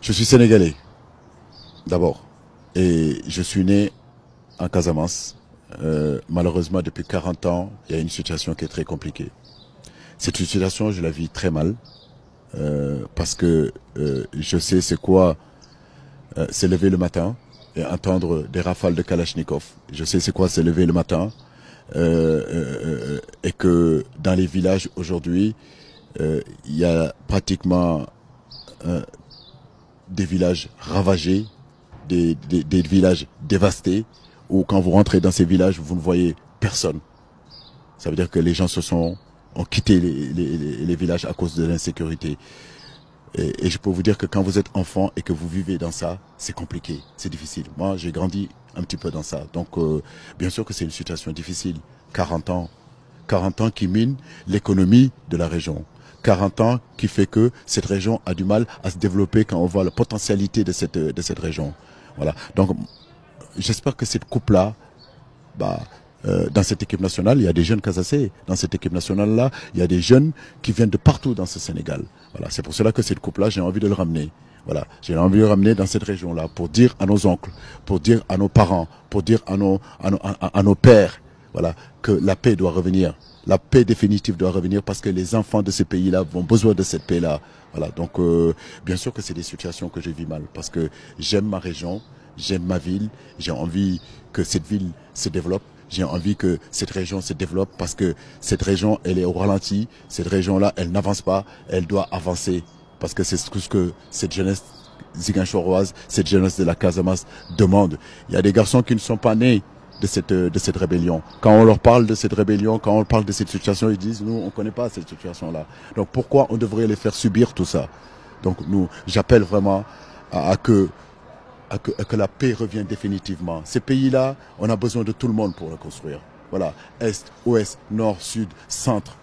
Je suis sénégalais, d'abord. Et je suis né en Casamance. Malheureusement, depuis 40 ans, il y a une situation qui est très compliquée. Cette situation, je la vis très mal. Parce que je sais c'est quoi se lever le matin et entendre des rafales de Kalachnikov. Je sais c'est quoi se lever le matin. Et que dans les villages aujourd'hui, il y a pratiquement des villages ravagés, des villages dévastés, où quand vous rentrez dans ces villages, vous ne voyez personne. Ça veut dire que les gens ont quitté les villages à cause de l'insécurité. Et je peux vous dire que quand vous êtes enfant et que vous vivez dans ça, c'est compliqué, c'est difficile. Moi, j'ai grandi un petit peu dans ça. Donc, bien sûr que c'est une situation difficile. 40 ans. 40 ans qui minent l'économie de la région. 40 ans qui fait que cette région a du mal à se développer quand on voit la potentialité de cette région. Voilà. Donc, j'espère que cette coupe-là, dans cette équipe nationale, il y a des jeunes Casacés. Dans cette équipe nationale-là, il y a des jeunes qui viennent de partout dans ce Sénégal. Voilà. C'est pour cela que cette coupe-là, j'ai envie de le ramener. Voilà. J'ai envie de le ramener dans cette région-là pour dire à nos oncles, pour dire à nos parents, pour dire à nos pères, voilà, que la paix doit revenir. La paix définitive doit revenir parce que les enfants de ces pays-là ont besoin de cette paix-là. Voilà. Donc, bien sûr que c'est des situations que je vis mal parce que j'aime ma région, j'aime ma ville, j'ai envie que cette ville se développe. J'ai envie que cette région se développe parce que cette région, elle est au ralenti. Cette région-là, elle n'avance pas. Elle doit avancer parce que c'est tout ce que cette jeunesse ziguinchoroise, cette jeunesse de la Casamance demande. Il y a des garçons qui ne sont pas nés de cette rébellion. Quand on leur parle de cette rébellion, quand on parle de cette situation, ils disent, nous, on ne connaît pas cette situation-là. Donc pourquoi on devrait les faire subir tout ça? Donc j'appelle vraiment à que la paix revienne définitivement. Ces pays-là, on a besoin de tout le monde pour le construire. Voilà, Est, Ouest, Nord, Sud, Centre.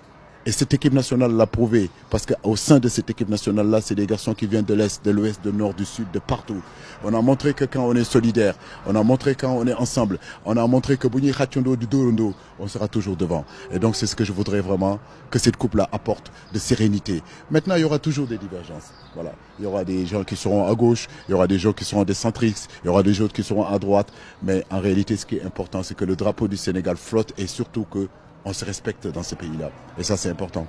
Et cette équipe nationale l'a prouvé, parce qu'au sein de cette équipe nationale-là, c'est des garçons qui viennent de l'Est, de l'Ouest, du Nord, du Sud, de partout. On a montré que quand on est solidaire, on a montré quand on est ensemble, on a montré que Bouni Khationdo du Dorondo, on sera toujours devant. Et donc c'est ce que je voudrais vraiment que cette coupe-là apporte de sérénité. Maintenant, il y aura toujours des divergences. Voilà. Il y aura des gens qui seront à gauche, il y aura des gens qui seront des centristes, il y aura des gens qui seront à droite. Mais en réalité, ce qui est important, c'est que le drapeau du Sénégal flotte et surtout que on se respecte dans ces pays-là. Et ça, c'est important.